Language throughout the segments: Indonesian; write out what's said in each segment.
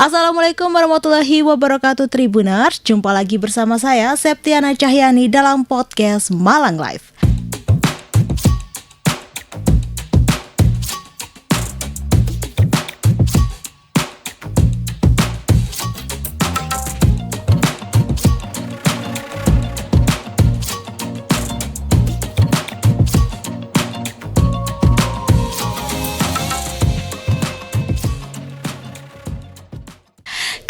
Assalamualaikum warahmatullahi wabarakatuh Tribuners. Jumpa lagi bersama saya Septiana Cahyani dalam podcast Malang Live.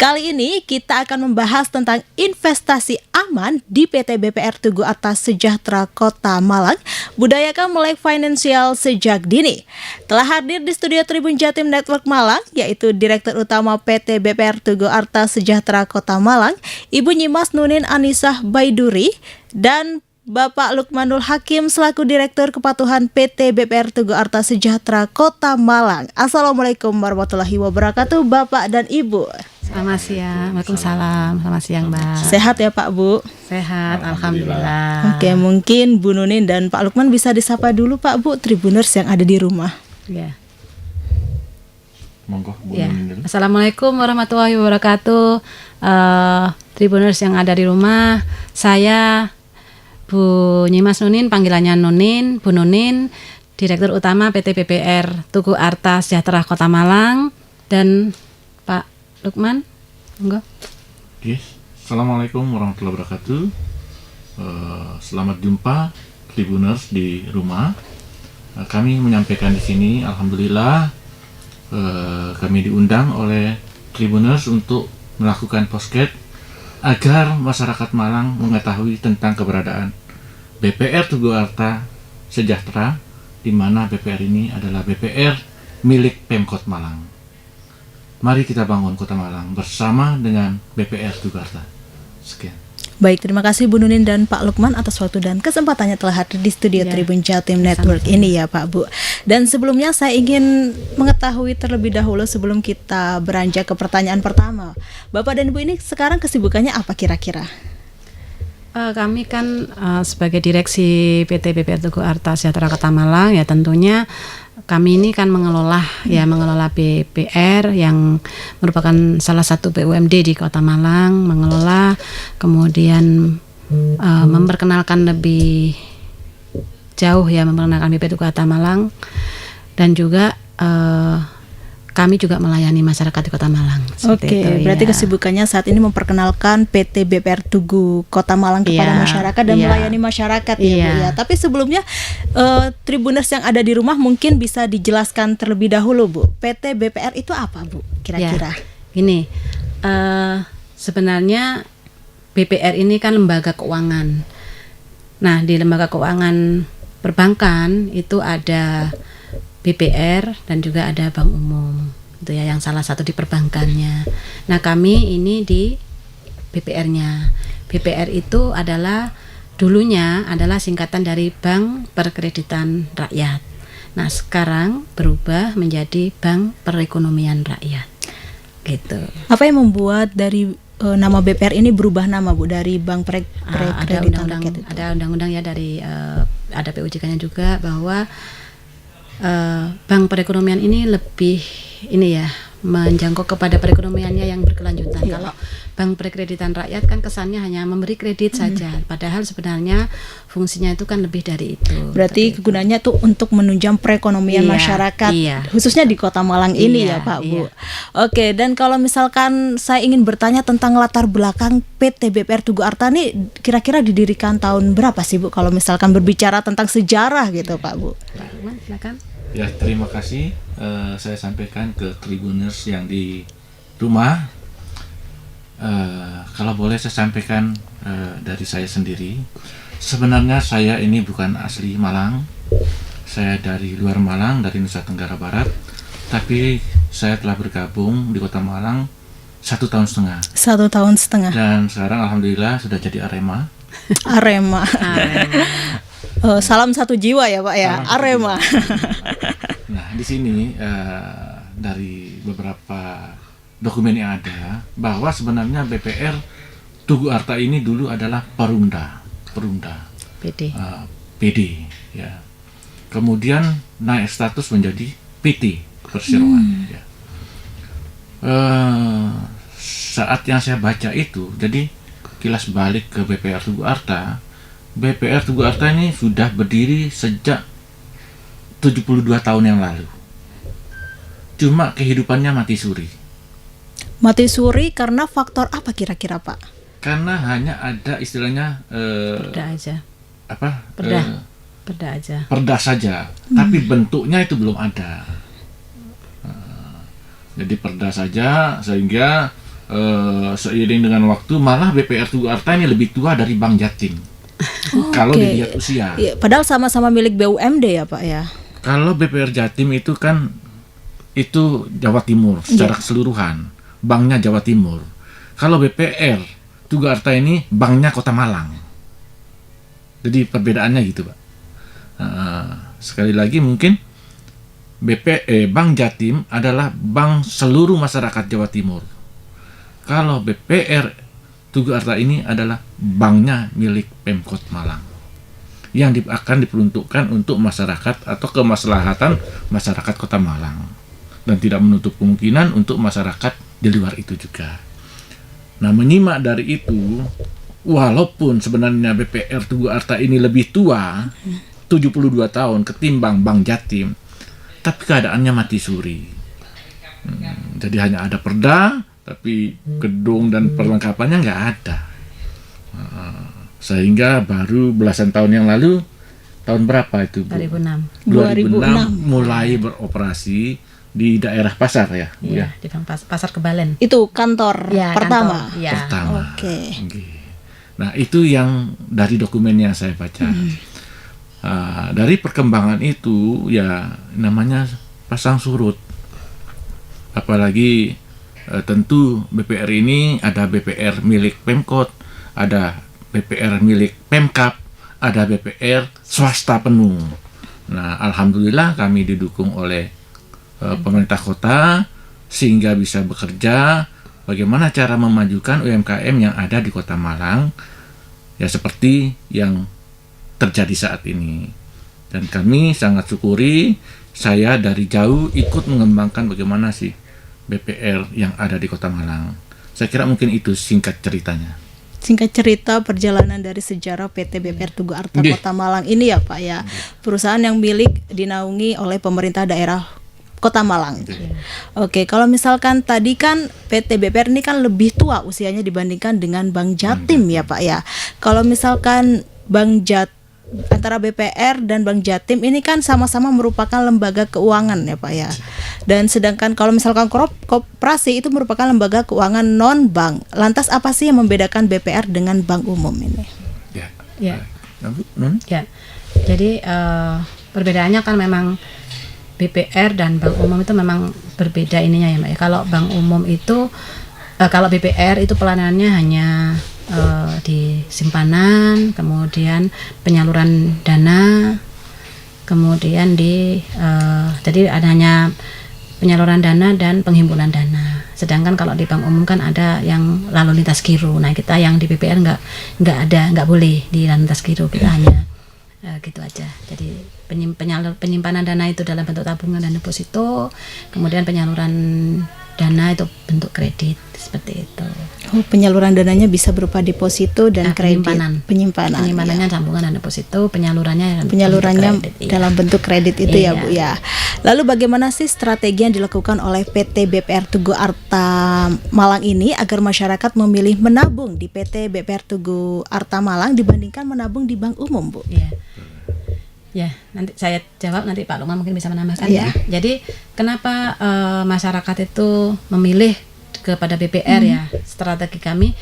Kali ini kita akan membahas tentang investasi aman di PT BPR Tugu Arta Sejahtera Kota Malang, budayakan melek finansial sejak dini. Telah hadir di studio Tribun Jatim Network Malang, yaitu Direktur Utama PT BPR Tugu Arta Sejahtera Kota Malang, Ibu Nyimas Nunin Anisah Baiduri, dan Bapak Lukmanul Hakim selaku Direktur Kepatuhan PT BPR Tugu Arta Sejahtera Kota Malang. Assalamualaikum warahmatullahi wabarakatuh Bapak dan Ibu. Selamat siang, Waalaikumsalam. Selamat siang, Mbak. Sehat ya Pak Bu? Sehat, Alhamdulillah. Oke, mungkin Bu Nunin dan Pak Lukman bisa disapa dulu Pak Bu, Tribuners yang ada di rumah. Ya. Monggo Bu Ya. Nunin dulu. Assalamualaikum warahmatullahi wabarakatuh. Tribuners yang ada di rumah, saya Bu Nyimas Nunin, panggilannya Nunin, Bu Nunin, Direktur Utama PT BPR Tugu Arta Sejahtera Kota Malang, dan Pak Lukman, enggak? Oke. Assalamualaikum warahmatullahi wabarakatuh. Selamat jumpa Tribuners di rumah. Kami menyampaikan di sini, alhamdulillah, kami diundang oleh Tribuners untuk melakukan podcast agar masyarakat Malang mengetahui tentang keberadaan BPR Tugu Arta Sejahtera, di mana BPR ini adalah BPR milik Pemkot Malang. Mari kita bangun Kota Malang bersama dengan BPR Tugu Arta. Sekian. Baik, terima kasih Bu Nunin dan Pak Lukman atas waktu dan kesempatannya telah hadir di studio Tribun Jatim Network ini ya Pak Bu. Dan sebelumnya saya ingin mengetahui terlebih dahulu sebelum kita beranjak ke pertanyaan pertama. Bapak dan Ibu ini sekarang kesibukannya apa kira-kira? Kami kan sebagai direksi PT BPR Tugu Arta Sejahtera Kota Malang, ya tentunya kami ini kan mengelola BPR yang merupakan salah satu BUMD di Kota Malang, mengelola, kemudian memperkenalkan lebih jauh ya, memperkenalkan BPR Tugu Arta Malang, dan juga kami juga melayani masyarakat di Kota Malang. Oke, berarti kesibukannya saat ini memperkenalkan PT BPR Tugu Kota Malang kepada masyarakat dan melayani masyarakat ya Bu ya. Tapi sebelumnya Tribuners yang ada di rumah mungkin bisa dijelaskan terlebih dahulu Bu. PT BPR itu apa Bu kira-kira? Gini, sebenarnya BPR ini kan lembaga keuangan. Nah, di lembaga keuangan perbankan itu ada BPR dan juga ada bank umum, itu ya, yang salah satu di perbankannya. Nah, kami ini di BPR-nya. BPR itu adalah dulunya adalah singkatan dari Bank Perkreditan Rakyat. Nah, sekarang berubah menjadi Bank Perekonomian Rakyat. Gitu. Apa yang membuat dari nama BPR ini berubah nama Bu dari Bank Perkreditan Rakyat itu? Ada undang-undang ya dari ada PUJK-nya juga bahwa Bank Perekonomian ini lebih menjangkau kepada perekonomiannya yang berkelanjutan. Kalau Bank Perkreditan Rakyat kan kesannya hanya memberi kredit saja, padahal sebenarnya fungsinya itu kan lebih dari itu. Berarti kegunaannya tuh untuk menunjang perekonomian masyarakat, khususnya di Kota Malang ini ya Pak Bu. Oke, dan kalau misalkan saya ingin bertanya tentang latar belakang PT BPR Tugu Arta ini kira-kira didirikan tahun berapa sih Bu? Kalau misalkan berbicara tentang sejarah gitu Pak Bu. Silakan. Ya, terima kasih. Saya sampaikan ke Tribuners yang di rumah. Kalau boleh saya sampaikan dari saya sendiri. Sebenarnya saya ini bukan asli Malang. Saya dari luar Malang, dari Nusa Tenggara Barat. Tapi saya telah bergabung di Kota Malang 1,5 tahun. 1,5 tahun. Dan sekarang alhamdulillah sudah jadi Arema. Arema. Salam satu jiwa ya Pak ya, Arema. Nah, di sini dari beberapa dokumen yang ada bahwa sebenarnya BPR Tugu Arta ini dulu adalah Perumda PD ya. Kemudian naik status menjadi PT Perseroan ya. saat yang saya baca itu, jadi kilas balik ke BPR Tugu Arta. BPR Tugu Arta ini sudah berdiri sejak 72 tahun yang lalu. Cuma kehidupannya mati suri. Mati suri karena faktor apa kira-kira, Pak? Karena hanya ada istilahnya Perda aja. apa? Perda aja. Perda saja, tapi bentuknya itu belum ada. Jadi perda saja, sehingga seiring dengan waktu malah BPR Tugu Arta ini lebih tua dari Bank Jatim. Kalau Oke. dilihat usia. Iya, padahal sama-sama milik BUMD ya, Pak ya. Kalau BPR Jatim itu kan itu Jawa Timur secara keseluruhan, banknya Jawa Timur. Kalau BPR Tugu Arta ini banknya Kota Malang. Jadi perbedaannya gitu, Pak. Sekali lagi mungkin Bank Jatim adalah bank seluruh masyarakat Jawa Timur. Kalau BPR Tugu Arta ini adalah banknya milik Pemkot Malang yang akan diperuntukkan untuk masyarakat atau kemaslahatan masyarakat Kota Malang, dan tidak menutup kemungkinan untuk masyarakat di luar itu juga. Nah, menyimak dari itu, walaupun sebenarnya BPR Tugu Arta ini lebih tua 72 tahun ketimbang Bank Jatim, tapi keadaannya mati suri. Jadi hanya ada perda, tapi gedung dan perlengkapannya nggak ada. Sehingga baru belasan tahun yang lalu, tahun berapa itu, Bu? 2006. 2006 mulai beroperasi di daerah pasar ya, Bu, ya? Iya, di Pasar Kebalen. Itu kantor Ya, pertama. kantor. Ya. Pertama. Oke. Oke. Nah, itu yang dari dokumen yang saya baca. Dari perkembangan itu ya namanya pasang surut. Apalagi tentu BPR ini ada BPR milik Pemkot, ada BPR milik Pemkap, ada BPR swasta penuh. Nah, alhamdulillah kami didukung oleh pemerintah kota sehingga bisa bekerja bagaimana cara memajukan UMKM yang ada di Kota Malang, ya seperti yang terjadi saat ini. Dan kami sangat syukuri, saya dari jauh ikut mengembangkan bagaimana sih BPR yang ada di Kota Malang. Saya kira mungkin itu singkat ceritanya. Singkat cerita perjalanan dari sejarah PT BPR Tugu Arta Nggih. Kota Malang ini ya, Pak ya. Perusahaan yang milik dinaungi oleh pemerintah daerah Kota Malang. Oke, kalau misalkan tadi kan PT BPR ini kan lebih tua usianya dibandingkan dengan Bank Jatim ya, Pak ya. Kalau misalkan antara BPR dan Bank Jatim ini kan sama-sama merupakan lembaga keuangan ya, Pak ya. Dan sedangkan kalau misalkan koperasi itu merupakan lembaga keuangan non-bank. Lantas apa sih yang membedakan BPR dengan bank umum ini? Ya. Ya. Bu, Nun? Ya. Jadi perbedaannya kan memang BPR dan bank umum itu memang berbeda ininya ya, Mbak. Kalau bank umum itu kalau BPR itu pelayanannya hanya di simpanan, kemudian penyaluran dana, kemudian jadi adanya penyaluran dana dan penghimpunan dana. Sedangkan kalau di bank umum kan ada yang lalu lintas giro. Nah, kita yang di BPR nggak boleh di lalu lintas giro, kita hanya gitu aja. Jadi penyimpanan dana itu dalam bentuk tabungan dan deposito, kemudian penyaluran dana itu bentuk kredit seperti itu. Oh, penyaluran dananya bisa berupa deposito dan kredit. Penyimpanannya ya. tabungan dan deposito, penyalurannya Penyalurannya bentuk kredit, dalam bentuk kredit itu ya, Iya. Bu ya. Lalu bagaimana sih strategi yang dilakukan oleh PT BPR Tugu Arta Malang ini agar masyarakat memilih menabung di PT BPR Tugu Arta Malang dibandingkan menabung di bank umum, Bu? Iya. Ya, nanti saya jawab, nanti Pak Lukman mungkin bisa menambahkan Iya. ya. Jadi kenapa masyarakat itu memilih kepada BPR ya? Strategi kami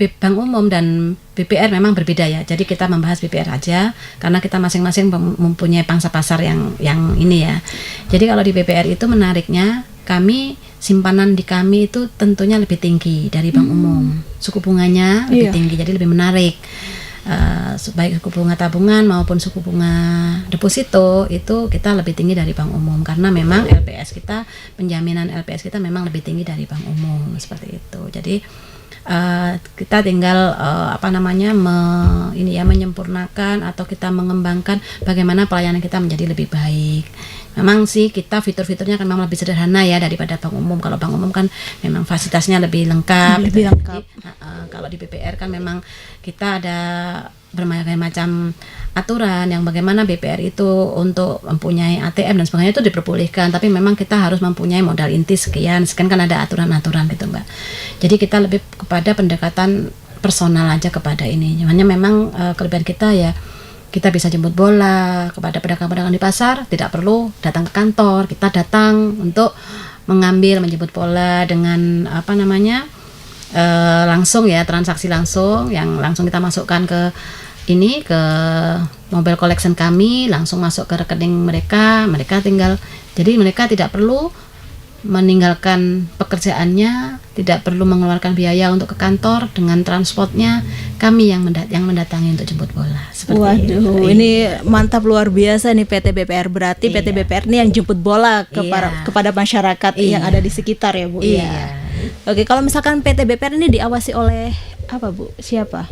bank umum dan BPR memang berbeda ya. Jadi kita membahas BPR aja karena kita masing-masing mempunyai pangsa pasar yang ini ya. Jadi kalau di BPR itu menariknya simpanan di kami itu tentunya lebih tinggi dari bank umum. Suku bunganya lebih Iya. tinggi, jadi lebih menarik. Baik suku bunga tabungan maupun suku bunga deposito itu kita lebih tinggi dari bank umum karena memang penjaminan LPS kita memang lebih tinggi dari bank umum seperti itu. Jadi kita tinggal menyempurnakan atau kita mengembangkan bagaimana pelayanan kita menjadi lebih baik. Memang sih kita fitur-fiturnya kan memang lebih sederhana ya daripada bank umum. Kalau bank umum kan memang fasilitasnya lebih lengkap. Lebih lengkap. Jadi, kalau di BPR kan memang kita ada berbagai macam aturan yang bagaimana BPR itu untuk mempunyai ATM dan sebagainya itu diperbolehkan, tapi memang kita harus mempunyai modal inti sekian kan ada aturan-aturan gitu Mbak. Jadi kita lebih kepada pendekatan personal aja kepada ini. Hanya memang kelebihan kita ya kita bisa jemput bola kepada pedagang-pedagang di pasar, tidak perlu datang ke kantor, kita datang untuk menjemput bola dengan langsung ya, transaksi langsung yang langsung kita masukkan ke mobile collection kami, langsung masuk ke rekening mereka tinggal, jadi mereka tidak perlu meninggalkan pekerjaannya, tidak perlu mengeluarkan biaya untuk ke kantor, dengan transportnya kami yang mendatangi untuk jemput bola. Seperti itu. Ini mantap, luar biasa nih PT BPR. Berarti PT BPR ini yang jemput bola kepada masyarakat yang ada di sekitar ya Bu. Iya. Oke, kalau misalkan PT BPR ini diawasi oleh apa Bu? Siapa?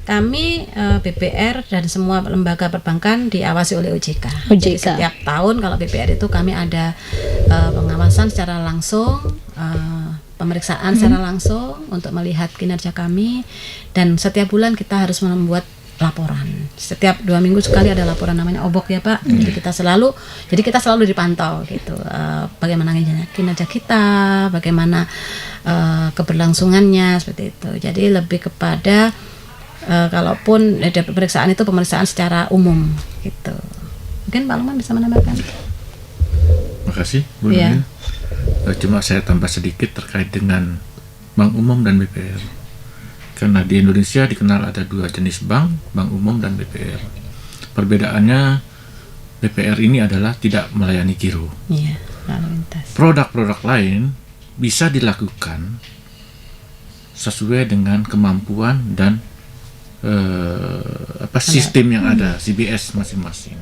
Kami BPR dan semua lembaga perbankan diawasi oleh OJK. OJK. Jadi setiap tahun kalau BPR itu kami ada pengawasan secara langsung, pemeriksaan secara langsung untuk melihat kinerja kami, dan setiap bulan kita harus membuat laporan. Setiap 2 minggu sekali ada laporan namanya obok ya Pak. Jadi kita selalu dipantau gitu. Bagaimana kinerja kita, bagaimana keberlangsungannya seperti itu. Jadi lebih kepada kalaupun ada pemeriksaan itu pemeriksaan secara umum gitu. Mungkin Pak Lukman bisa menambahkan. Makasih Bu Nunin. Cuma saya tambah sedikit terkait dengan bank umum dan BPR. Karena di Indonesia dikenal ada 2 jenis bank umum dan BPR. Perbedaannya BPR ini adalah tidak melayani giro. Iya, lalu lintas. Produk-produk lain bisa dilakukan sesuai dengan kemampuan dan sistem yang ada, CBS masing-masing.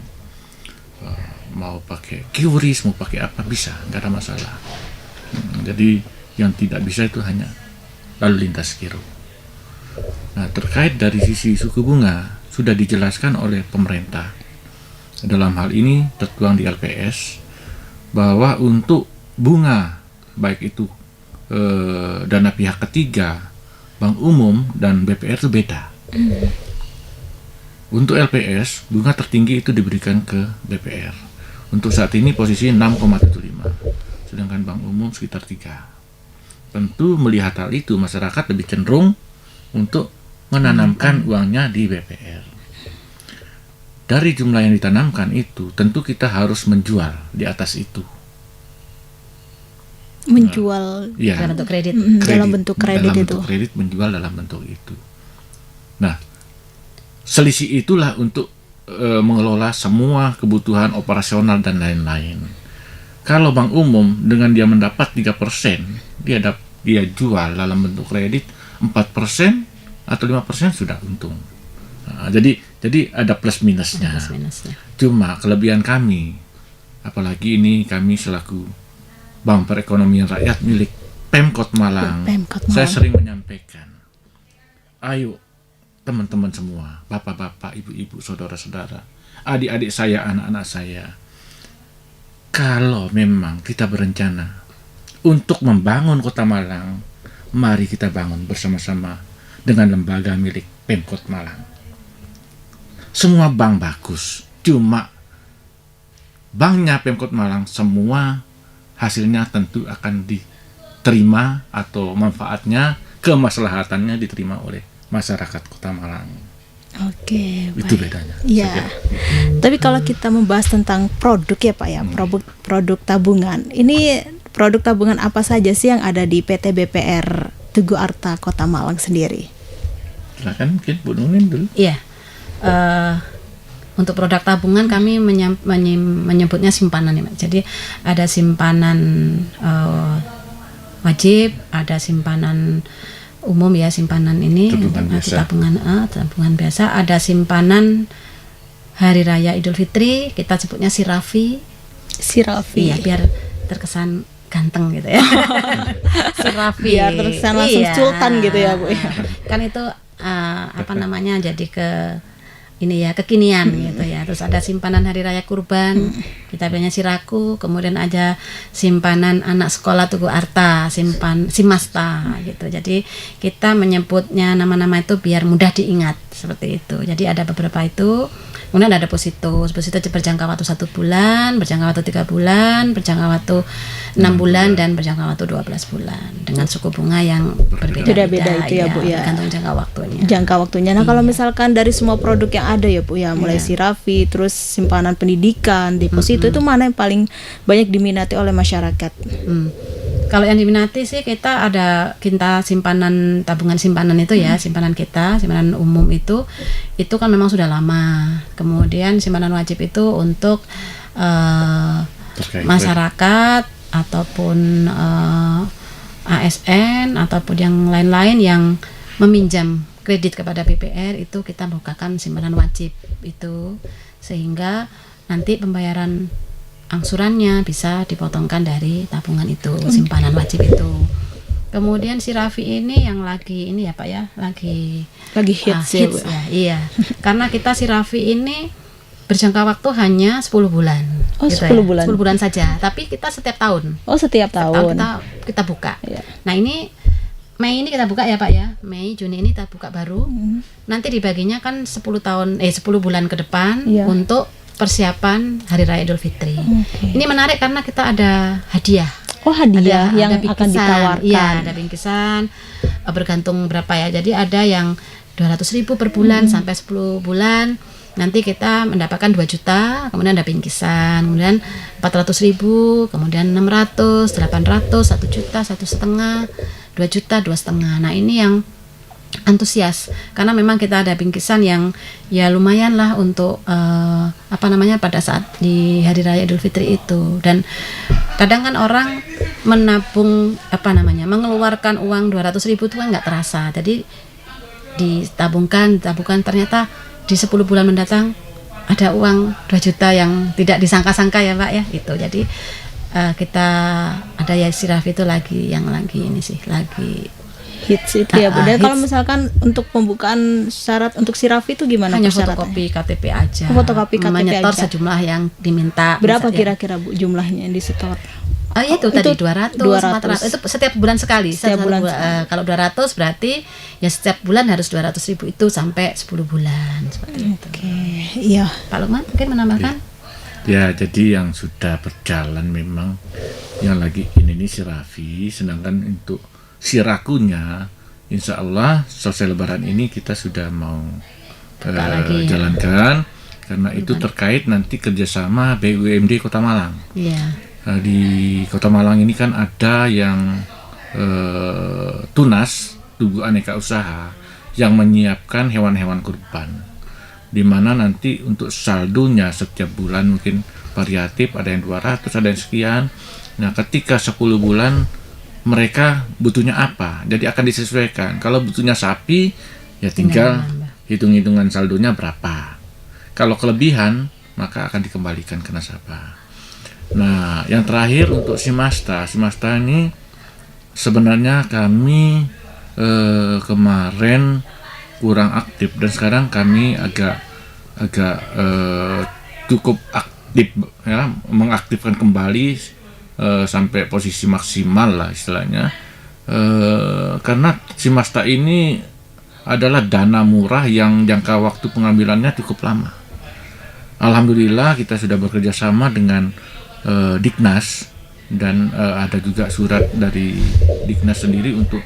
Mau pakai QRIS, mau pakai apa bisa, nggak ada masalah. Jadi yang tidak bisa itu hanya lalu lintas giro. Nah, terkait dari sisi suku bunga sudah dijelaskan oleh pemerintah. Dalam hal ini tertuang di LPS bahwa untuk bunga baik itu dana pihak ketiga, bank umum dan BPR itu beda. Untuk LPS bunga tertinggi itu diberikan ke BPR. Untuk saat ini posisi 6,75, sedangkan bank umum sekitar 3. Tentu melihat hal itu masyarakat lebih cenderung untuk menanamkan uangnya di BPR. Dari jumlah yang ditanamkan itu tentu kita harus menjual di atas itu. Menjual dalam bentuk kredit. Dalam bentuk kredit itu. Kredit menjual dalam bentuk itu. Nah, selisih itulah untuk mengelola semua kebutuhan operasional dan lain-lain. Kalau bank umum dengan dia mendapat 3%, dia jual dalam bentuk kredit 4% atau 5% sudah untung. Nah, jadi ada plus minusnya. Cuma kelebihan kami, apalagi ini kami selaku Bank Perekonomian Rakyat milik Pemkot Malang, saya sering menyampaikan, ayo teman-teman semua, bapak-bapak, ibu-ibu, saudara-saudara, adik-adik saya, anak-anak saya, kalau memang kita berencana untuk membangun Kota Malang, mari kita bangun bersama-sama dengan lembaga milik Pemkot Malang. Semua bank bagus, cuma banknya Pemkot Malang semua hasilnya tentu akan diterima atau manfaatnya, kemaslahatannya diterima oleh masyarakat Kota Malang. Oke, itu baik. Bedanya. Iya. Tapi kalau kita membahas tentang produk ya Pak ya, produk tabungan. Ini produk tabungan apa saja sih yang ada di PT BPR Tugu Arta Kota Malang sendiri? Silakan mungkin Bu Nunin dulu. Iya. Untuk produk tabungan kami menyebutnya simpanan ya, Pak. Jadi ada simpanan wajib, ada simpanan umum ya, simpanan ini tabungan biasa, ada simpanan hari raya Idul Fitri, kita sebutnya sirafi. Sirafi. Iya, biar terkesan ganteng gitu ya. Si Raffi. Biar terkesan langsung sultan gitu ya, Bu ya. Kan itu apa namanya, jadi ini ya kekinian gitu ya. Terus ada simpanan hari raya kurban, kita bilangnya siraku. Kemudian ada simpanan anak sekolah Tugu Arta, Simasta gitu. Jadi kita menyebutnya nama-nama itu biar mudah diingat seperti itu. Jadi ada beberapa itu. Kemudian ada depositus berjangka waktu 1 bulan, berjangka waktu 3 bulan, berjangka waktu 6 bulan, dan berjangka waktu 12 bulan dengan suku bunga yang berbeda-beda itu ya, Bu ya. tergantung jangka waktunya. Jangka waktunya. Nah, kalau misalkan dari semua produk yang ada ya, Bu ya, mulai si Raffi, terus simpanan pendidikan, deposito, itu mana yang paling banyak diminati oleh masyarakat? Kalau yang diminati sih kita simpanan, tabungan simpanan itu ya, simpanan umum itu kan memang sudah lama. Kemudian simpanan wajib itu untuk masyarakat ataupun ASN ataupun yang lain-lain yang meminjam kredit kepada BPR, itu kita bukakan simpanan wajib itu, sehingga nanti pembayaran angsurannya bisa dipotongkan dari tabungan itu, simpanan wajib itu. Kemudian si Raffi ini yang lagi ini ya Pak ya, lagi hits ya, iya. Karena kita si Raffi ini berjangka waktu hanya 10 bulan. Oh, gitu 10 bulan. 10 bulan saja, tapi kita setiap tahun. Oh, setiap tahun. Kita buka. Iya. Nah, ini Mei ini kita buka ya Pak ya. Mei, Juni ini kita buka baru. Nanti dibaginya kan 10 bulan ke depan untuk persiapan Hari Raya Idul Fitri. Ini menarik karena kita ada hadiah. Oh, hadiah yang ada akan ditawarkan. Iya, ada bingkisan bergantung berapa ya. Jadi ada yang 200.000 per bulan sampai 10 bulan. Nanti kita mendapatkan 2 juta, kemudian ada bingkisan, kemudian 400.000, kemudian 600, 800, 1 juta, 1,5, 2 juta, 2,5. Nah, ini yang antusias karena memang kita ada bingkisan yang ya lumayan lah untuk pada saat di Hari Raya Idul Fitri itu. Dan kadang kan orang menabung mengeluarkan uang 200.000 itu kan nggak terasa, jadi ditabungkan ternyata di 10 bulan mendatang ada uang 2 juta yang tidak disangka-sangka ya Pak ya, gitu. Jadi kita ada ya si Raffi itu lagi hits itu ya Bu. Dan kalau misalkan untuk pembukaan syarat untuk si Raffi itu gimana? Hanya fotokopi KTP aja. Fotokopi KTP menyetor aja. sejumlah yang diminta. Berapa kira-kira Bu jumlahnya yang disetor? Itu tadi 200, 400. Itu setiap bulan sekali. Kalau 200 berarti ya setiap bulan harus 200.000 itu sampai 10 bulan seperti itu. Oke, iya. Pak Lukman mungkin menambahkan? Ya, jadi yang sudah berjalan memang yang lagi ini si Raffi, sedangkan untuk si rakunya insya Allah selesai lebaran ini kita sudah mau jalankan, karena itu terkait nanti kerjasama BUMD Kota Malang. Iya. Di Kota Malang ini kan ada yang Tunas, Tugu Aneka Usaha, yang menyiapkan hewan-hewan kurban, di mana nanti untuk saldonya setiap bulan mungkin variatif, ada yang 200, ada yang sekian. Nah, ketika 10 bulan mereka butuhnya apa, jadi akan disesuaikan. Kalau butuhnya sapi, ya tinggal hitung-hitungan saldonya berapa. Kalau kelebihan, maka akan dikembalikan ke nasabah. Nah, yang terakhir untuk Simasta ini sebenarnya kami kemarin kurang aktif, dan sekarang kami agak cukup aktif ya, mengaktifkan kembali sampai posisi maksimal lah istilahnya, karena Simasta ini adalah dana murah yang jangka waktu pengambilannya cukup lama. Alhamdulillah kita sudah bekerja sama dengan Diknas, dan ada juga surat dari Diknas sendiri untuk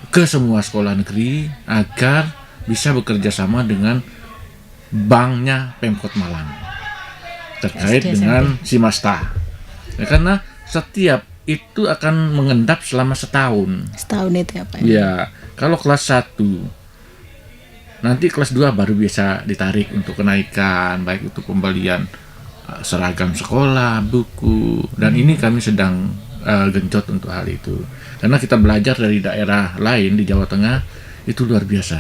ke semua sekolah negeri agar bisa bekerja sama dengan banknya Pemkot Malang terkait dengan Simasta. Ya, karena setiap itu akan mengendap selama setahun. Setahun itu ya Pak? Ya, kalau kelas 1, nanti kelas 2 baru bisa ditarik untuk kenaikan, baik untuk pembelian seragam sekolah, buku, dan ini kami sedang genjot untuk hal itu. Karena kita belajar dari daerah lain di Jawa Tengah, itu luar biasa.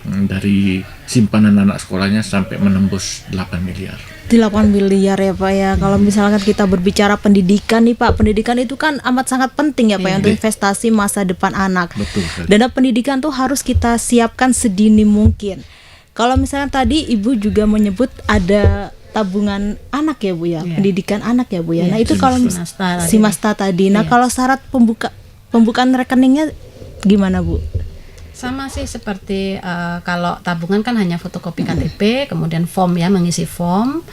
dari simpanan anak sekolahnya sampai menembus 8 miliar. 8 miliar ya Pak ya. Kalau misalkan kita berbicara pendidikan nih Pak, pendidikan itu kan amat sangat penting ya Pak ya, untuk investasi masa depan anak. Betul sekali. Dana pendidikan tuh harus kita siapkan sedini mungkin. Kalau misalnya tadi Ibu juga menyebut ada tabungan anak ya Bu ya, pendidikan anak ya Bu ya. Nah itu kalau Simasta tadi. Nah kalau syarat pembukaan rekeningnya gimana Bu? Sama sih seperti kalau tabungan kan hanya fotokopi KTP, kemudian form ya, mengisi form.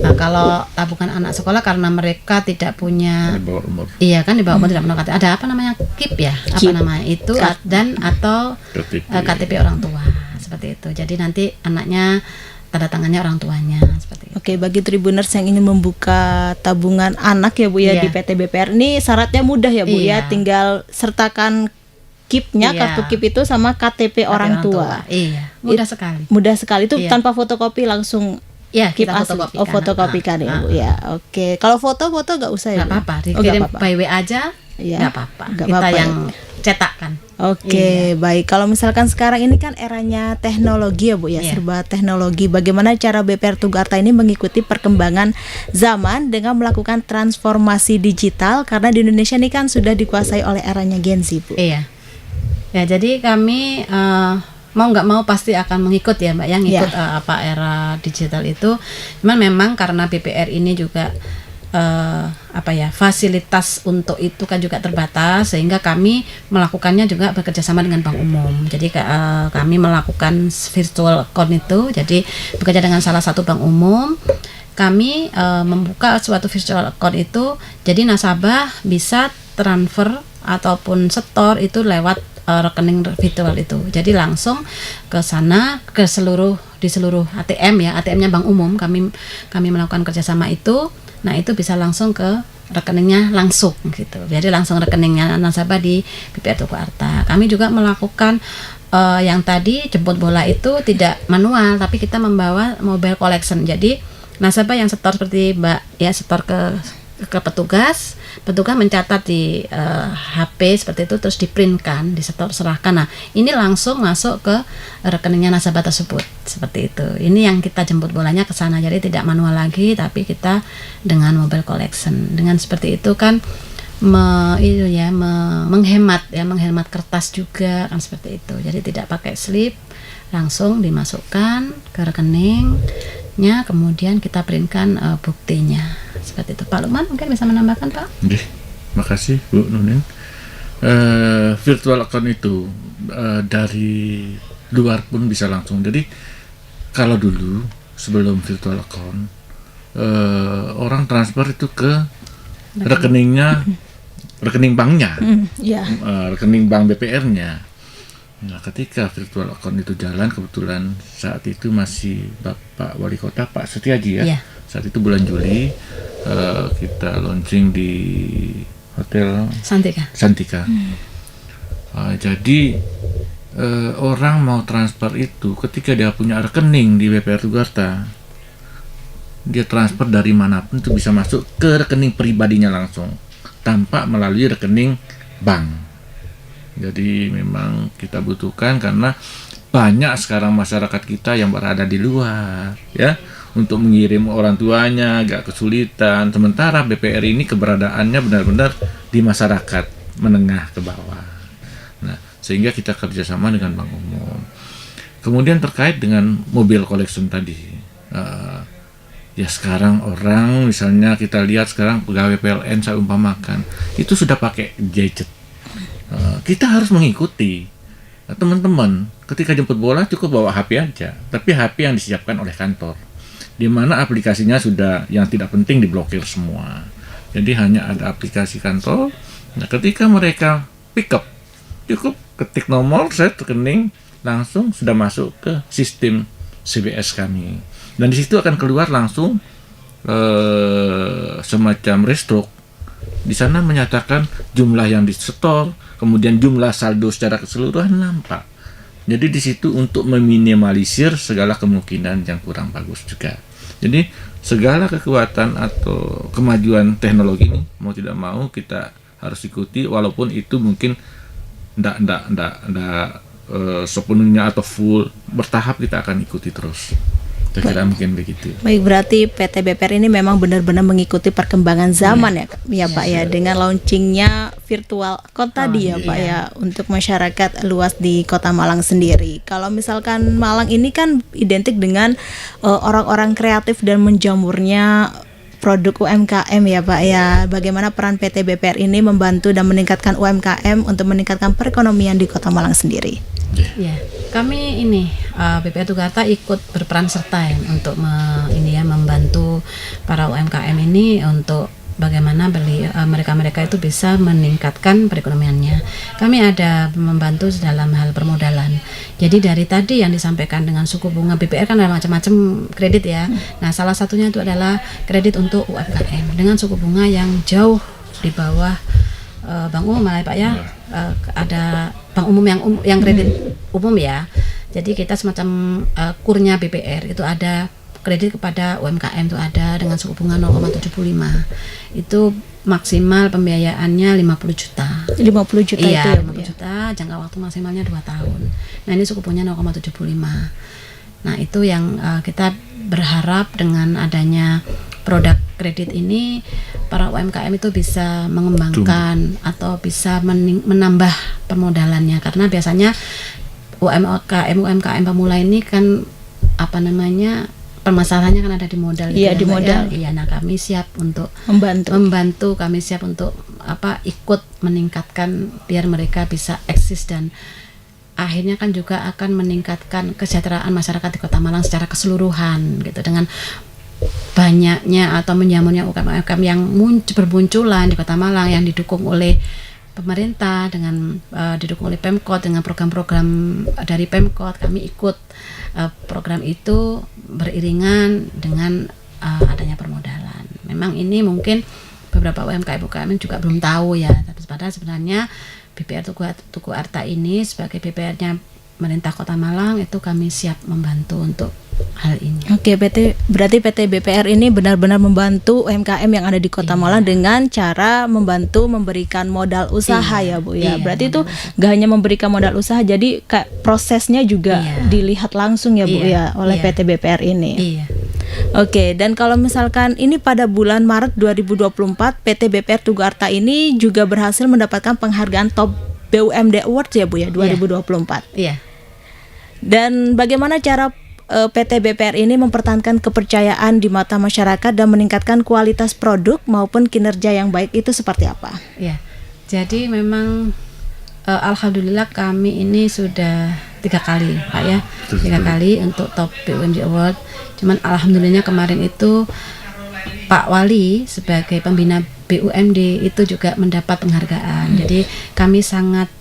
Nah kalau tabungan anak sekolah karena mereka tidak punya, Di bawah umur. iya kan di bawah umur tidak punya KTP. Ada apa namanya KIP ya? Apa KIP. namanya itu dan atau KTP orang tua seperti itu. Jadi nanti anaknya tanda tangannya orang tuanya seperti itu. Oke, bagi Tribuners yang ingin membuka tabungan anak ya Bu ya di PT BPR ini syaratnya mudah ya Bu ya, tinggal sertakan KIP-nya, kartu KIP itu sama KTP orang tua. Iya, mudah sekali. Mudah sekali itu tanpa fotokopi langsung Ya, KIP kita asli. fotokopikan. Fotokopikan ya Bu ya. Oke, kalau foto-foto nggak usah ya Nggak Bu? apa-apa, Oh, dikirim nggak apa-apa. by WA aja, Iya. nggak apa-apa. Nggak Kita apa-apa yang cetakkan. Oke, baik. Kalau misalkan sekarang ini kan eranya teknologi ya Bu ya, serba teknologi. Bagaimana cara BPR Tugu Arta ini mengikuti perkembangan zaman dengan melakukan transformasi digital, karena di Indonesia ini kan sudah dikuasai oleh eranya Gen Z Bu. Iya. Ya, jadi kami mau nggak mau pasti akan mengikut ya Mbak, yang ikut apa era digital itu. Cuman memang karena BPR ini juga fasilitas untuk itu kan juga terbatas, sehingga kami melakukannya juga bekerjasama dengan Bank Umum. Jadi kami melakukan virtual account itu, jadi bekerja dengan salah satu bank umum. Kami membuka suatu virtual account itu, jadi nasabah bisa transfer ataupun setor itu lewat rekening virtual itu. Jadi langsung ke sana, di seluruh ATM ya, ATM-nya Bank Umum, kami melakukan kerjasama itu. Nah itu bisa langsung ke rekeningnya langsung gitu. Jadi langsung rekeningnya nasabah di BPR Tugu Arta. Kami juga melakukan yang tadi jemput bola itu tidak manual, tapi kita membawa mobile collection. Jadi nasabah yang setor seperti Mbak ya, setor ke petugas mencatat di HP seperti itu, terus diprintkan, serahkan. Nah ini langsung masuk ke rekeningnya nasabah tersebut seperti itu. Ini yang kita jemput bolanya ke sana, jadi tidak manual lagi, tapi kita dengan mobile collection. Dengan seperti itu kan menghemat kertas juga kan seperti itu. Jadi tidak pakai slip, langsung dimasukkan ke rekeningnya, kemudian kita printkan buktinya. Seperti itu. Pak Lukman mungkin bisa menambahkan Pak? Oke, makasih Bu Nunin. Virtual account itu dari luar pun bisa langsung. Jadi kalau dulu sebelum virtual account orang transfer itu ke rekeningnya, rekening banknya, rekening bank BPR-nya. Nah, ketika virtual account itu jalan, kebetulan saat itu masih Bapak Wali Kota Pak Setiaji ya. Saat itu bulan Juli kita launching di Hotel Santika. Jadi orang mau transfer itu ketika dia punya rekening di BPR Tugu Arta, dia transfer dari manapun itu bisa masuk ke rekening pribadinya langsung tanpa melalui rekening bank. Jadi memang kita butuhkan karena banyak sekarang masyarakat kita yang berada di luar ya, untuk mengirim orang tuanya agak kesulitan. Sementara BPR ini keberadaannya benar-benar di masyarakat menengah ke bawah. Nah, sehingga kita kerjasama dengan Bank Umum. Kemudian terkait dengan mobile collection tadi, ya sekarang orang misalnya kita lihat sekarang pegawai PLN saya umpamakan itu sudah pakai gadget. Kita harus mengikuti. Teman-teman, ketika jemput bola cukup bawa HP aja, tapi HP yang disiapkan oleh kantor, di mana aplikasinya sudah yang tidak penting diblokir semua. Jadi hanya ada aplikasi kantor. Nah, ketika mereka pick up, cukup ketik nomor set rekening, langsung sudah masuk ke sistem CBS kami. Dan di situ akan keluar langsung semacam restroke. Di sana menyatakan jumlah yang disetor, kemudian jumlah saldo secara keseluruhan nampak. Jadi di situ untuk meminimalisir segala kemungkinan yang kurang bagus juga. Jadi segala kekuatan atau kemajuan teknologi ini mau tidak mau kita harus ikuti, walaupun itu mungkin ndak sepenuhnya atau full, bertahap kita akan ikuti terus. Saya kira mungkin begitu. Baik, berarti PT BPR ini memang benar-benar mengikuti perkembangan zaman ya Pak ya, dengan launchingnya virtual code tadi ya Pak ya, untuk masyarakat luas di Kota Malang sendiri. Kalau misalkan Malang ini kan identik dengan orang-orang kreatif dan menjamurnya produk UMKM ya Pak ya. Bagaimana peran PT BPR ini membantu dan meningkatkan UMKM untuk meningkatkan perekonomian di Kota Malang sendiri? Ya, kami ini BPR Tugu Arta ikut berperan serta ya, untuk membantu para UMKM ini untuk bagaimana mereka itu bisa meningkatkan perekonomiannya. Kami ada membantu dalam hal permodalan. Jadi dari tadi yang disampaikan dengan suku bunga BPR kan ada macam-macam kredit ya. Nah, salah satunya itu adalah kredit untuk UMKM dengan suku bunga yang jauh di bawah Bank Umum ya Pak ya. Ada Bank Umum yang kredit umum ya. Jadi kita semacam kurnya BPR itu ada kredit kepada UMKM itu ada dengan suku bunga 0,75. Itu maksimal pembiayaannya 50 juta. 50 juta iya, itu ya, 50 juta, jangka waktu maksimalnya 2 tahun. Nah, ini suku bunganya 0,75. Nah, itu yang kita berharap dengan adanya produk kredit ini para UMKM itu bisa mengembangkan atau bisa menambah permodalannya, karena biasanya UMKM pemula ini kan permasalahannya kan ada di modal. Iya, di modal. Iya, nah kami siap untuk membantu. Kami siap untuk ikut meningkatkan biar mereka bisa eksis dan akhirnya kan juga akan meningkatkan kesejahteraan masyarakat di Kota Malang secara keseluruhan gitu, dengan banyaknya atau menjamurnya UMKM yang bermunculan di Kota Malang yang didukung oleh pemerintah, dengan didukung oleh Pemkot dengan program-program dari Pemkot. Kami ikut program itu beriringan dengan adanya permodalan. Memang ini mungkin beberapa UMKM juga belum tahu ya, tapi padahal sebenarnya BPR Tugu Arta ini sebagai BPR-nya pemerintah Kota Malang itu kami siap membantu untuk hal ini. Oke, berarti PT BPR ini benar-benar membantu UMKM yang ada di Kota Malang dengan cara membantu memberikan modal usaha ya Bu ya. Berarti itu gak hanya memberikan modal usaha, jadi kayak prosesnya juga dilihat langsung ya Bu ya oleh PT BPR ini. Iya. Oke, dan kalau misalkan ini pada bulan Maret 2024 PT BPR Tugu Arta ini juga berhasil mendapatkan penghargaan Top BUMD Awards ya Bu ya 2024. Iya. Dan bagaimana cara PT BPR ini mempertahankan kepercayaan di mata masyarakat dan meningkatkan kualitas produk maupun kinerja yang baik itu seperti apa? Ya, jadi memang alhamdulillah kami ini sudah 3 kali Pak ya, 3 kali untuk Top BUMD Award. Cuman alhamdulillahnya kemarin itu Pak Wali sebagai pembina BUMD itu juga mendapat penghargaan. Jadi kami sangat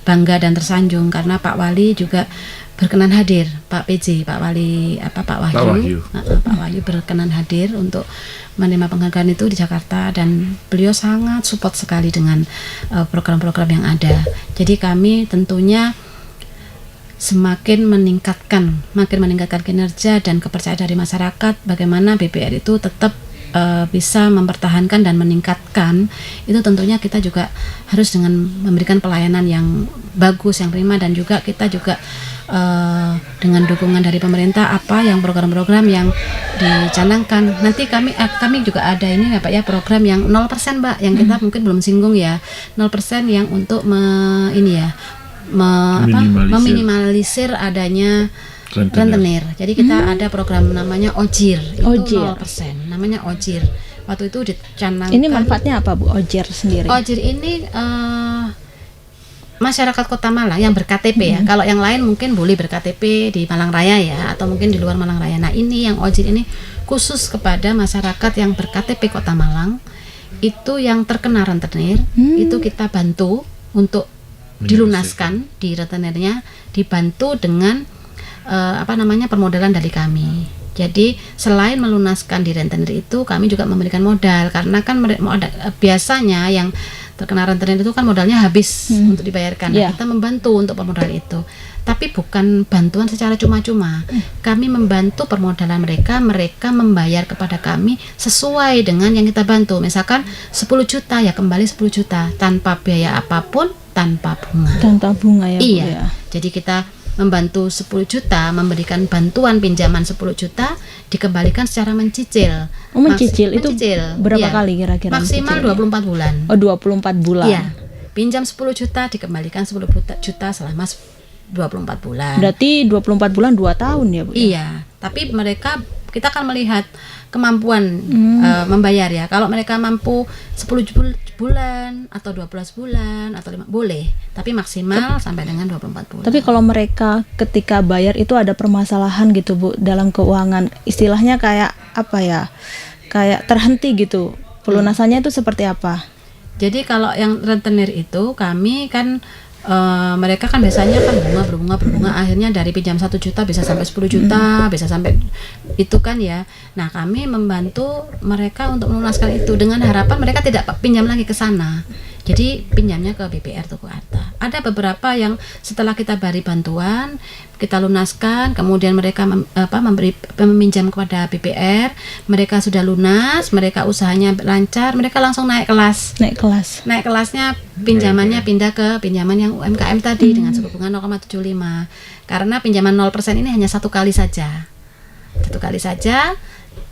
bangga dan tersanjung karena Pak Wali juga berkenan hadir, Pak PJ, Pak Wahyu berkenan hadir untuk menerima penghargaan itu di Jakarta, dan beliau sangat support sekali dengan program-program yang ada. Jadi kami tentunya semakin meningkatkan kinerja dan kepercayaan dari masyarakat, bagaimana BPR itu tetap bisa mempertahankan dan meningkatkan. Itu tentunya kita juga harus dengan memberikan pelayanan yang bagus, yang prima, dan juga kita juga dengan dukungan dari pemerintah yang program-program yang dicanangkan. Nanti kami juga ada ini ya Pak ya, program yang 0% Pak, yang kita mungkin belum singgung ya, 0% yang untuk meminimalisir adanya rentenir. Jadi kita ada program namanya OJIR, itu 0%, namanya OJIR. Waktu itu dicanangkan. Ini manfaatnya apa Bu, OJIR sendiri? OJIR ini masyarakat Kota Malang yang berKTP ya. Kalau yang lain mungkin boleh berKTP di Malang Raya ya, atau mungkin di luar Malang Raya. Nah, ini yang OJIR ini khusus kepada masyarakat yang berKTP Kota Malang itu yang terkena rentenir, itu kita bantu untuk dilunaskan di rentenirnya, dibantu dengan permodalan dari kami. Jadi selain melunaskan di rentenir itu, kami juga memberikan modal, karena kan biasanya yang terkena rentenir itu kan modalnya habis untuk dibayarkan. Nah, kita membantu untuk permodalan itu, tapi bukan bantuan secara cuma-cuma. Kami membantu permodalan mereka membayar kepada kami sesuai dengan yang kita bantu. Misalkan 10 juta ya kembali 10 juta tanpa biaya apapun, tanpa bunga. Tanpa bunga ya, Bu, Iya. ya. Jadi kita membantu 10 juta, memberikan bantuan pinjaman 10 juta, dikembalikan secara mencicil. Oh, mencicil. Itu berapa Iya. kali kira-kira Maksimal mencicilnya? 24 bulan. Oh, 24 bulan. Iya. Pinjam 10 juta, dikembalikan 10 juta selama 24 bulan. Berarti 24 bulan 2 tahun ya, Bu? Iya, tapi kita akan melihat kemampuan membayar ya. Kalau mereka mampu 10 bulan atau 12 bulan atau 5 boleh, tapi maksimal sampai dengan 24 bulan. Tapi kalau mereka ketika bayar itu ada permasalahan gitu, Bu, dalam keuangan, istilahnya kayak apa ya? Kayak terhenti gitu. Pelunasannya itu seperti apa? Jadi kalau yang rentenir itu kami kan mereka kan biasanya kan berbunga, akhirnya dari pinjam 1 juta bisa sampai 10 juta, bisa sampai itu kan ya. Nah, kami membantu mereka untuk melunaskan itu dengan harapan mereka tidak pinjam lagi ke sana. Jadi pinjamnya ke BPR Tugu Arta. Ada beberapa yang setelah kita beri bantuan, kita lunaskan, kemudian mereka meminjam kepada BPR, mereka sudah lunas, mereka usahanya lancar, mereka langsung naik kelas. Naik kelas. Naik kelasnya pinjamannya pindah ke pinjaman yang UMKM tadi dengan suku bunga 0,75. Karena pinjaman 0% ini hanya 1 kali saja. 1 kali saja.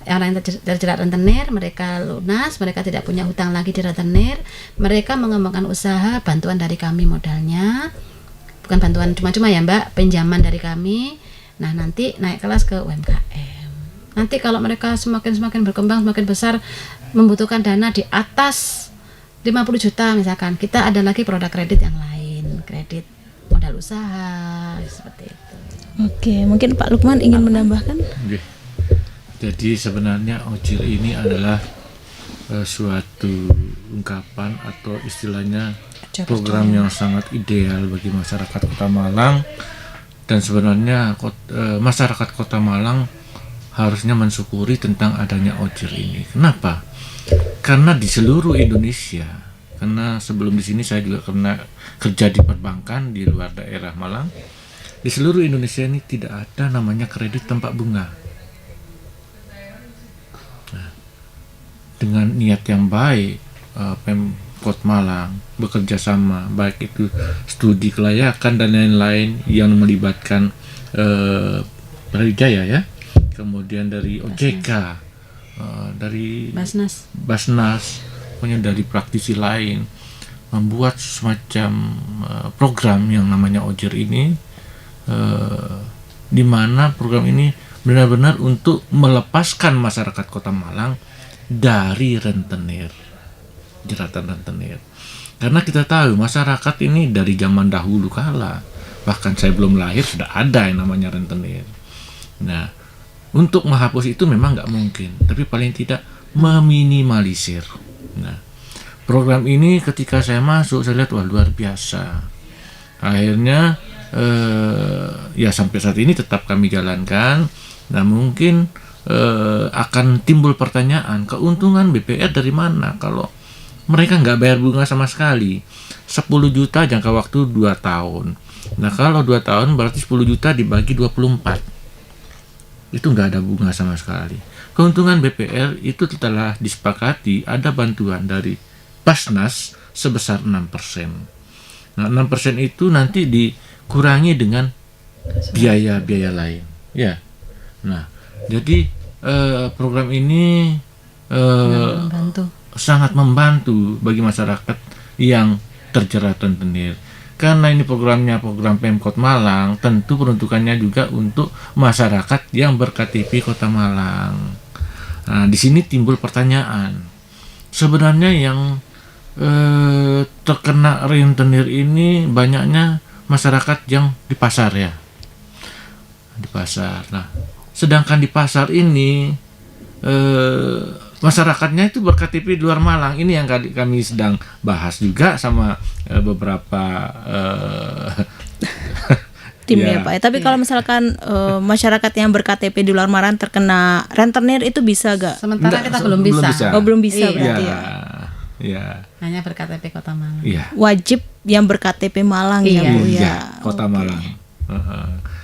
Orang yang terjerat rentenir, mereka lunas, mereka tidak punya hutang lagi di rentenir, mereka mengembangkan usaha, bantuan dari kami modalnya, bukan bantuan cuma-cuma ya Mbak, pinjaman dari kami. Nah, nanti naik kelas ke UMKM. Nanti kalau mereka semakin berkembang, semakin besar, membutuhkan dana di atas 50 juta misalkan, kita ada lagi produk kredit yang lain, kredit modal usaha, seperti itu. Oke, mungkin Pak Lukman ingin menambahkan? Oke. Jadi sebenarnya OJIR ini adalah suatu ungkapan atau istilahnya program yang sangat ideal bagi masyarakat Kota Malang, dan sebenarnya masyarakat Kota Malang harusnya mensyukuri tentang adanya OJIR ini. Kenapa? Karena di seluruh Indonesia, karena sebelum di sini saya juga pernah kerja di perbankan di luar daerah Malang, di seluruh Indonesia ini tidak ada namanya kredit tanpa bunga. Dengan niat yang baik, Pemkot Malang bekerja sama, baik itu studi kelayakan dan lain-lain yang melibatkan Brawijaya ya, kemudian dari OJK, dari Basnas, punya dari praktisi lain, membuat semacam program yang namanya OJIR ini, di mana program ini benar-benar untuk melepaskan masyarakat Kota Malang dari rentenir, jeratan rentenir. Karena kita tahu masyarakat ini dari zaman dahulu kala, bahkan saya belum lahir sudah ada yang namanya rentenir. Nah, untuk menghapus itu memang nggak mungkin, tapi paling tidak meminimalisir. Nah, program ini ketika saya masuk, saya lihat wah luar biasa. Akhirnya ya sampai saat ini tetap kami jalankan. Nah, mungkin akan timbul pertanyaan, keuntungan BPR dari mana kalau mereka nggak bayar bunga sama sekali? 10 juta jangka waktu 2 tahun. Nah, kalau 2 tahun berarti 10 juta dibagi 24. Itu nggak ada bunga sama sekali. Keuntungan BPR itu telah disepakati, ada bantuan dari Basnas sebesar 6%. Nah, 6% itu nanti dikurangi dengan biaya-biaya lain. Ya. Nah, jadi program ini sangat membantu bagi masyarakat yang terjerat rentenir. Karena ini program Pemkot Malang, tentu peruntukannya juga untuk masyarakat yang berKTP Kota Malang. Nah, di sini timbul pertanyaan. Sebenarnya yang terkena rentenir ini banyaknya masyarakat yang di pasar ya. Di pasar. Nah, sedangkan di pasar ini masyarakatnya itu berKTP di luar Malang. Ini yang kami sedang bahas juga sama beberapa tim ya Pak ya. Tapi kalau misalkan masyarakat yang berKTP di luar Malang terkena rentenir itu bisa gak? Sementara kita belum bisa. Oh, belum bisa berarti ya. Iya. Hanya berKTP Kota Malang. Iya. Wajib yang berKTP Malang ya Bu ya. Iya, Kota Malang.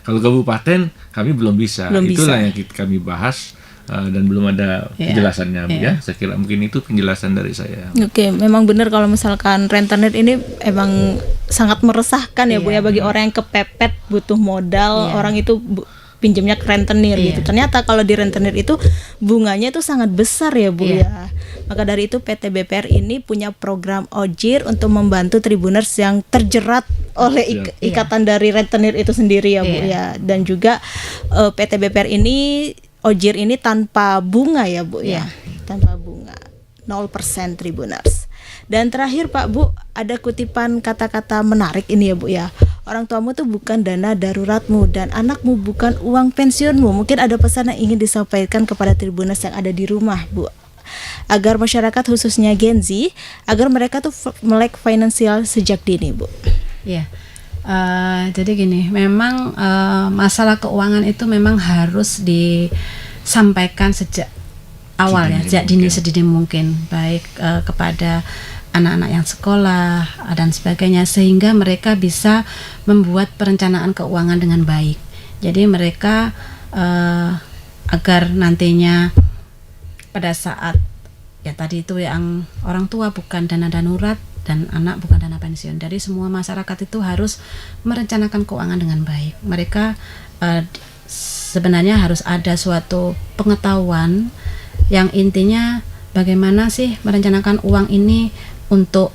Kalau kabupaten kami belum bisa. Itulah yang kami bahas dan belum ada penjelasannya ya. Saya kira mungkin itu penjelasan dari saya. Oke, memang benar kalau misalkan rentenir ini emang sangat meresahkan ya Bu ya, bagi orang yang kepepet butuh modal, orang itu pinjamnya ke rentenir gitu. Ternyata kalau di rentenir itu bunganya itu sangat besar ya Bu ya. Maka dari itu PT BPR ini punya program OJIR untuk membantu Tribuners yang terjerat oleh ikatan dari rentenir itu sendiri ya Bu ya. Dan juga PT BPR ini OJIR ini tanpa bunga ya Bu ya. Tanpa bunga. 0% Tribuners. Dan terakhir Pak Bu, ada kutipan kata-kata menarik ini ya Bu ya. Orang tuamu tuh bukan dana daruratmu dan anakmu bukan uang pensiunmu. Mungkin ada pesan yang ingin disampaikan kepada Tribuners yang ada di rumah Bu, agar masyarakat khususnya Gen Z, agar mereka tuh melek finansial sejak dini Bu. Iya. Jadi gini, memang masalah keuangan itu memang harus disampaikan sejak awal ya, sejak dini sedini mungkin, baik kepada anak-anak yang sekolah dan sebagainya, sehingga mereka bisa membuat perencanaan keuangan dengan baik. Jadi mereka agar nantinya pada saat ya tadi itu yang orang tua bukan dana darurat dan anak bukan dana pensiun. Jadi semua masyarakat itu harus merencanakan keuangan dengan baik. Mereka sebenarnya harus ada suatu pengetahuan yang intinya bagaimana sih merencanakan uang ini untuk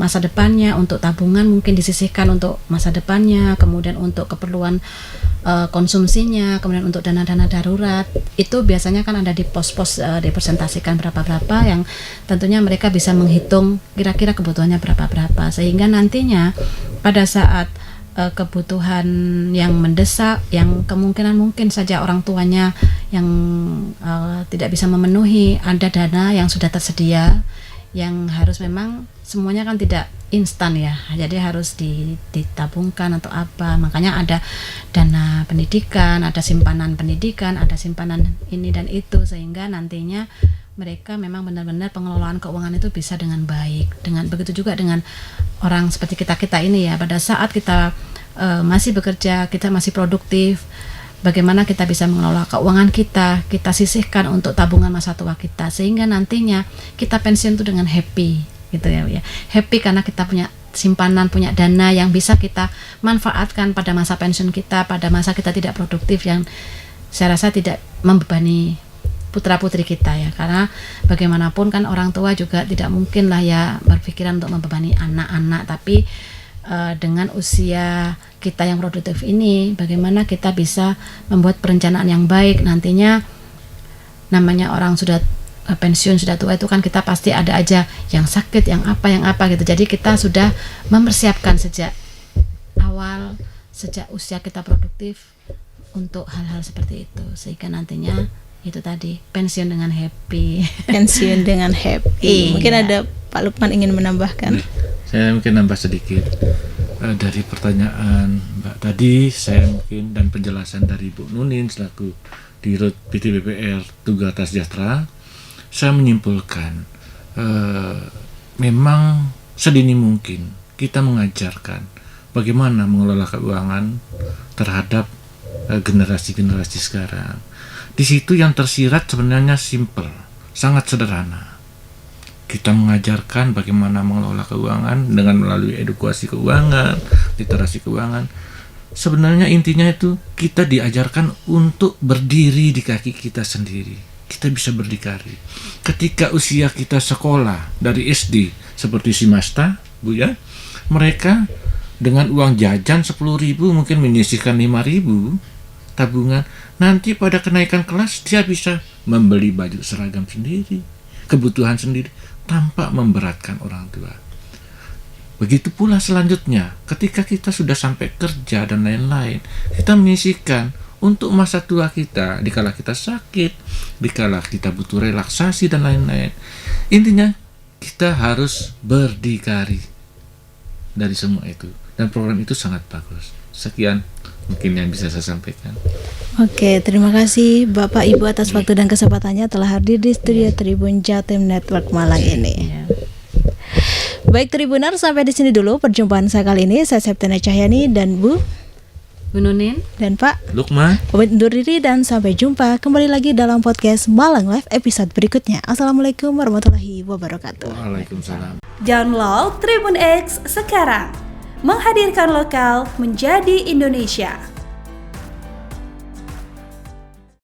masa depannya, untuk tabungan mungkin disisihkan untuk masa depannya, kemudian untuk keperluan konsumsinya, kemudian untuk dana-dana darurat. Itu biasanya kan ada di pos-pos dipresentasikan berapa-berapa yang tentunya mereka bisa menghitung kira-kira kebutuhannya berapa-berapa, sehingga nantinya pada saat kebutuhan yang mendesak, yang kemungkinan mungkin saja orang tuanya yang tidak bisa memenuhi, ada dana yang sudah tersedia, yang harus memang semuanya kan tidak instan ya, jadi harus ditabungkan atau apa. Makanya ada dana pendidikan, ada simpanan pendidikan, ada simpanan ini dan itu, sehingga nantinya mereka memang benar-benar pengelolaan keuangan itu bisa dengan baik. Dengan begitu juga dengan orang seperti kita ini ya, pada saat kita masih bekerja, kita masih produktif, bagaimana kita bisa mengelola keuangan kita sisihkan untuk tabungan masa tua kita, sehingga nantinya kita pensiun itu dengan happy gitu ya. Happy karena kita punya simpanan, punya dana yang bisa kita manfaatkan pada masa pensiun kita, pada masa kita tidak produktif, yang saya rasa tidak membebani putra-putri kita ya. Karena bagaimanapun kan orang tua juga tidak mungkin lah ya berpikiran untuk membebani anak-anak, tapi dengan usia kita yang produktif ini, bagaimana kita bisa membuat perencanaan yang baik. Nantinya namanya orang sudah pensiun, sudah tua itu kan kita pasti ada aja yang sakit, yang apa gitu. Jadi kita sudah mempersiapkan sejak awal, sejak usia kita produktif untuk hal-hal seperti itu, sehingga nantinya itu tadi pensiun dengan happy. Pensiun dengan happy. Mungkin ada Pak Lukman ingin menambahkan. Saya mungkin nambah sedikit dari pertanyaan Mbak tadi, saya mungkin dan penjelasan dari Bu Nunin selaku Dirut PT BPR Tugu Arta Sejahtera, saya menyimpulkan memang sedini mungkin kita mengajarkan bagaimana mengelola keuangan terhadap generasi-generasi sekarang. Di situ yang tersirat sebenarnya simple, sangat sederhana. Kita mengajarkan bagaimana mengelola keuangan dengan melalui edukasi keuangan, literasi keuangan. Sebenarnya intinya itu kita diajarkan untuk berdiri di kaki kita sendiri. Kita bisa berdikari. Ketika usia kita sekolah dari SD seperti si Masta, Bu ya, mereka dengan uang jajan 10.000 mungkin menyisihkan 5.000 tabungan. Nanti pada kenaikan kelas dia bisa membeli baju seragam sendiri, kebutuhan sendiri, tanpa memberatkan orang tua. Begitu pula selanjutnya, ketika kita sudah sampai kerja dan lain-lain, kita menyisihkan untuk masa tua kita, dikala kita sakit, dikala kita butuh relaksasi dan lain-lain. Intinya kita harus berdikari dari semua itu, dan program itu sangat bagus. Sekian mungkin yang bisa saya sampaikan. Oke, terima kasih Bapak Ibu atas waktu dan kesempatannya telah hadir di studio Tribun Jatim Network Malang ini. Baik Tribuner, sampai di sini dulu perjumpaan saya kali ini. Saya Septiana Cahyani dan Bu Nunin dan Pak Lukman pamit undur diri dan sampai jumpa kembali lagi dalam podcast Malang Live episode berikutnya. Assalamualaikum warahmatullahi wabarakatuh. Waalaikumsalam. Download Tribun X sekarang. Menghadirkan lokal menjadi Indonesia.